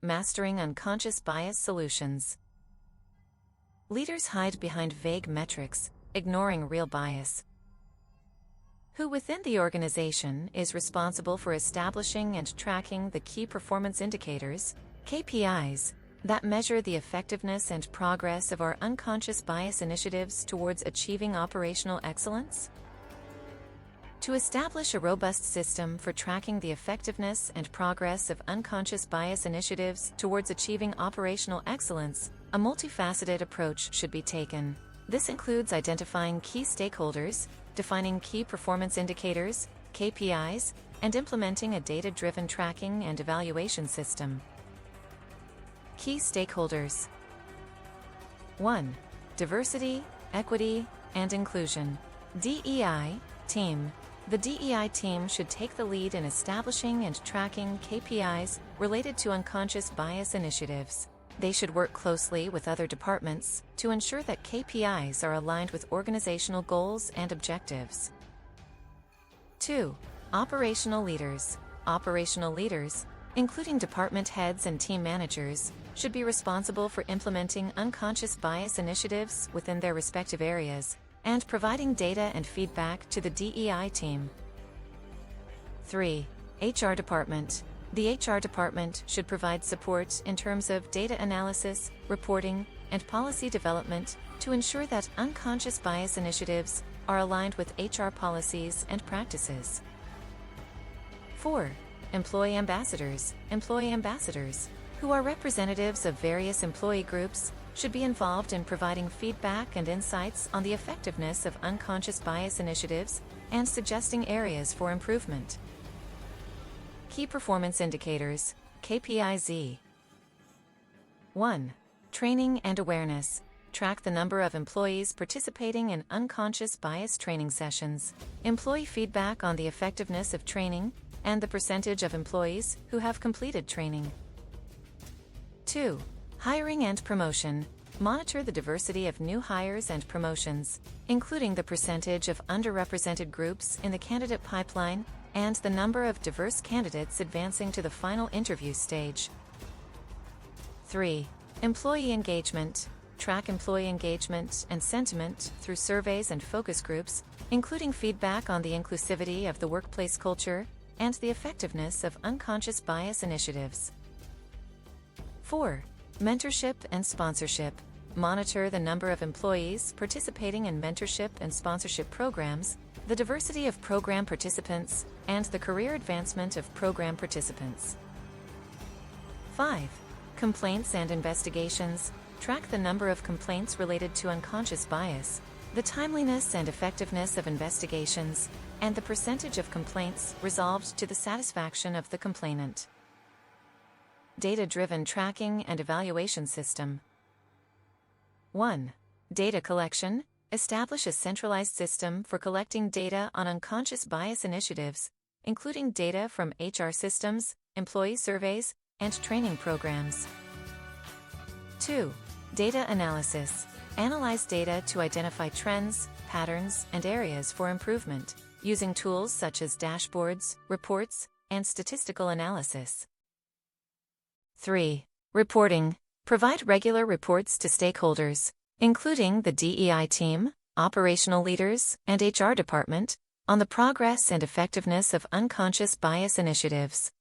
Mastering Unconscious Bias Solutions. Leaders hide behind vague metrics, ignoring real bias. Who within the organization is responsible for establishing and tracking the key performance indicators, KPIs, that measure the effectiveness and progress of our unconscious bias initiatives towards achieving operational excellence? To establish a robust system for tracking the effectiveness and progress of unconscious bias initiatives towards achieving operational excellence, a multifaceted approach should be taken. This includes identifying key stakeholders, defining key performance indicators, KPIs, and implementing a data-driven tracking and evaluation system. Key stakeholders. 1. Diversity, equity, and inclusion. DEI team. The DEI team should take the lead in establishing and tracking KPIs related to unconscious bias initiatives. They should work closely with other departments to ensure that KPIs are aligned with organizational goals and objectives. 2. Operational leaders. Operational leaders, including department heads and team managers, should be responsible for implementing unconscious bias initiatives within their respective areas and providing data and feedback to the DEI team. 3. HR department. The HR department should provide support in terms of data analysis, reporting, and policy development to ensure that unconscious bias initiatives are aligned with HR policies and practices. 4. Employee ambassadors. Employee ambassadors, who are representatives of various employee groups, should be involved in providing feedback and insights on the effectiveness of unconscious bias initiatives and suggesting areas for improvement. Key performance indicators, KPIs. 1. Training and awareness. Track the number of employees participating in unconscious bias training sessions. Employee feedback on the effectiveness of training and the percentage of employees who have completed training. 2. Hiring and promotion. Monitor the diversity of new hires and promotions, including the percentage of underrepresented groups in the candidate pipeline and the number of diverse candidates advancing to the final interview stage. 3. Employee engagement. Track employee engagement and sentiment through surveys and focus groups, including feedback on the inclusivity of the workplace culture and the effectiveness of unconscious bias initiatives. 4. Mentorship and sponsorship. Monitor the number of employees participating in mentorship and sponsorship programs, the diversity of program participants, and the career advancement of program participants. 5. Complaints and investigations. Track the number of complaints related to unconscious bias, the timeliness and effectiveness of investigations, and the percentage of complaints resolved to the satisfaction of the complainant. Data-driven tracking and evaluation system. 1. Data collection. Establish a centralized system for collecting data on unconscious bias initiatives, including data from HR systems, employee surveys, and training programs. 2. Data analysis. Analyze data to identify trends, patterns, and areas for improvement, using tools such as dashboards, reports, and statistical analysis. 3. Reporting. Provide regular reports to stakeholders, including the DEI team, operational leaders, and HR department, on the progress and effectiveness of unconscious bias initiatives.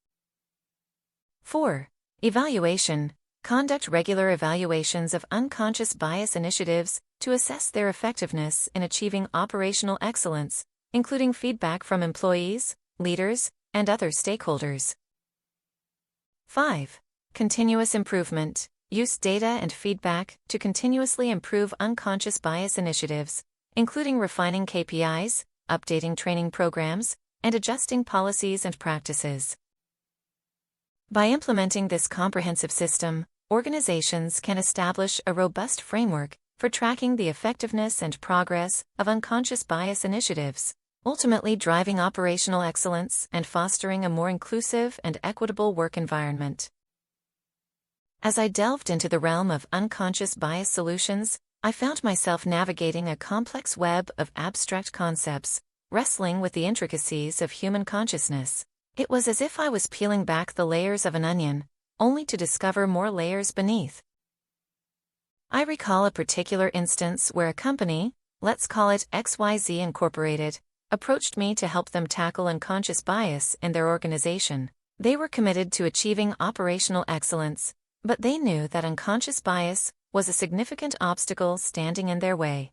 4. Evaluation. Conduct regular evaluations of unconscious bias initiatives to assess their effectiveness in achieving operational excellence, including feedback from employees, leaders, and other stakeholders. 5. Continuous improvement. Use data and feedback to continuously improve unconscious bias initiatives, including refining KPIs, updating training programs, and adjusting policies and practices. By implementing this comprehensive system, organizations can establish a robust framework for tracking the effectiveness and progress of unconscious bias initiatives, ultimately driving operational excellence and fostering a more inclusive and equitable work environment. As I delved into the realm of unconscious bias solutions, I found myself navigating a complex web of abstract concepts, wrestling with the intricacies of human consciousness. It was as if I was peeling back the layers of an onion, only to discover more layers beneath. I recall a particular instance where a company, let's call it XYZ Incorporated, approached me to help them tackle unconscious bias in their organization. They were committed to achieving operational excellence, but they knew that unconscious bias was a significant obstacle standing in their way.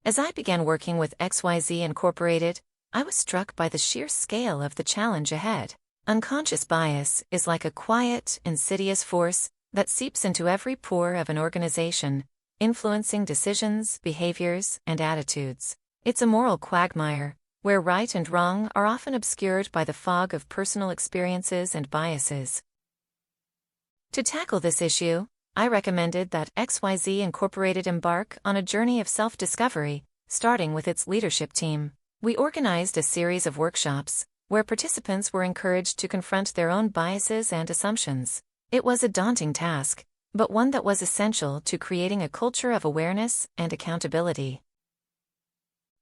As I began working with XYZ Incorporated, I was struck by the sheer scale of the challenge ahead. Unconscious bias is like a quiet, insidious force that seeps into every pore of an organization, influencing decisions, behaviors, and attitudes. It's a moral quagmire, where right and wrong are often obscured by the fog of personal experiences and biases. To tackle this issue, I recommended that XYZ Incorporated embark on a journey of self-discovery, starting with its leadership team. We organized a series of workshops, where participants were encouraged to confront their own biases and assumptions. It was a daunting task, but one that was essential to creating a culture of awareness and accountability.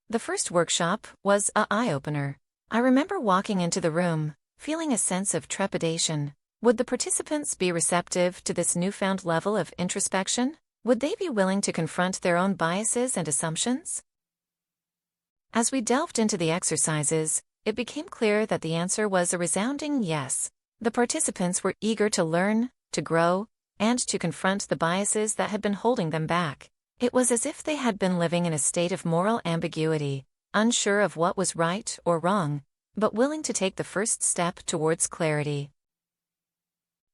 The first workshop was an eye-opener. I remember walking into the room, feeling a sense of trepidation. Would the participants be receptive to this newfound level of introspection? Would they be willing to confront their own biases and assumptions? As we delved into the exercises, it became clear that the answer was a resounding yes. The participants were eager to learn, to grow, and to confront the biases that had been holding them back. It was as if they had been living in a state of moral ambiguity, unsure of what was right or wrong, but willing to take the first step towards clarity.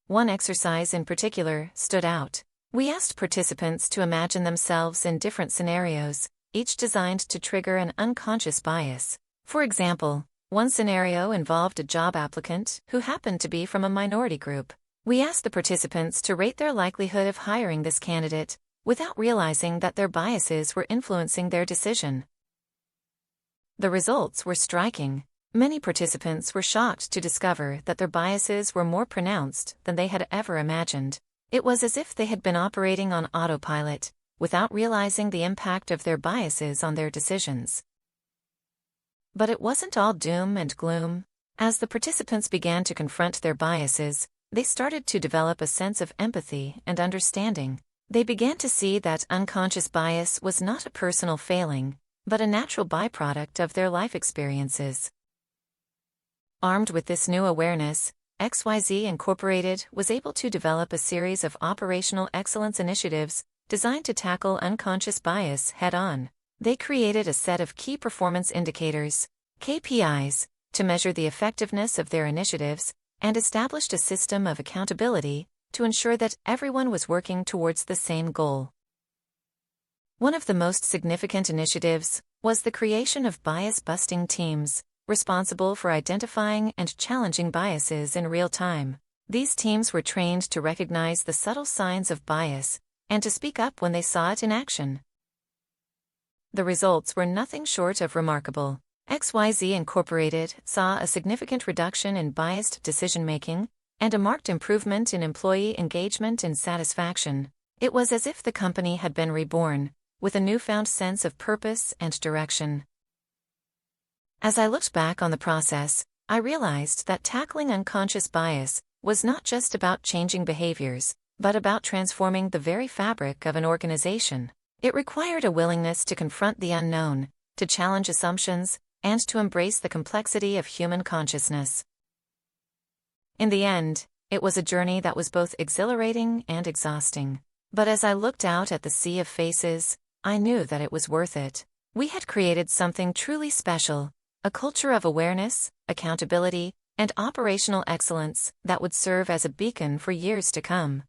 One exercise in particular stood out. We asked participants to imagine themselves in different scenarios, each designed to trigger an unconscious bias. For example, one scenario involved a job applicant who happened to be from a minority group. We asked the participants to rate their likelihood of hiring this candidate, without realizing that their biases were influencing their decision. The results were striking. Many participants were shocked to discover that their biases were more pronounced than they had ever imagined. It was as if they had been operating on autopilot, without realizing the impact of their biases on their decisions. But it wasn't all doom and gloom. As the participants began to confront their biases, they started to develop a sense of empathy and understanding. They began to see that unconscious bias was not a personal failing, but a natural byproduct of their life experiences. Armed with this new awareness, XYZ Incorporated was able to develop a series of operational excellence initiatives designed to tackle unconscious bias head-on. They created a set of key performance indicators, KPIs, to measure the effectiveness of their initiatives, and established a system of accountability to ensure that everyone was working towards the same goal. One of the most significant initiatives was the creation of bias-busting teams, responsible for identifying and challenging biases in real time. These teams were trained to recognize the subtle signs of bias and to speak up when they saw it in action. The results were nothing short of remarkable. XYZ Incorporated saw a significant reduction in biased decision-making and a marked improvement in employee engagement and satisfaction. It was as if the company had been reborn, with a newfound sense of purpose and direction. As I looked back on the process, I realized that tackling unconscious bias was not just about changing behaviors, but about transforming the very fabric of an organization. It required a willingness to confront the unknown, to challenge assumptions, and to embrace the complexity of human consciousness. In the end, it was a journey that was both exhilarating and exhausting. But as I looked out at the sea of faces, I knew that it was worth it. We had created something truly special, a culture of awareness, accountability, and operational excellence that would serve as a beacon for years to come.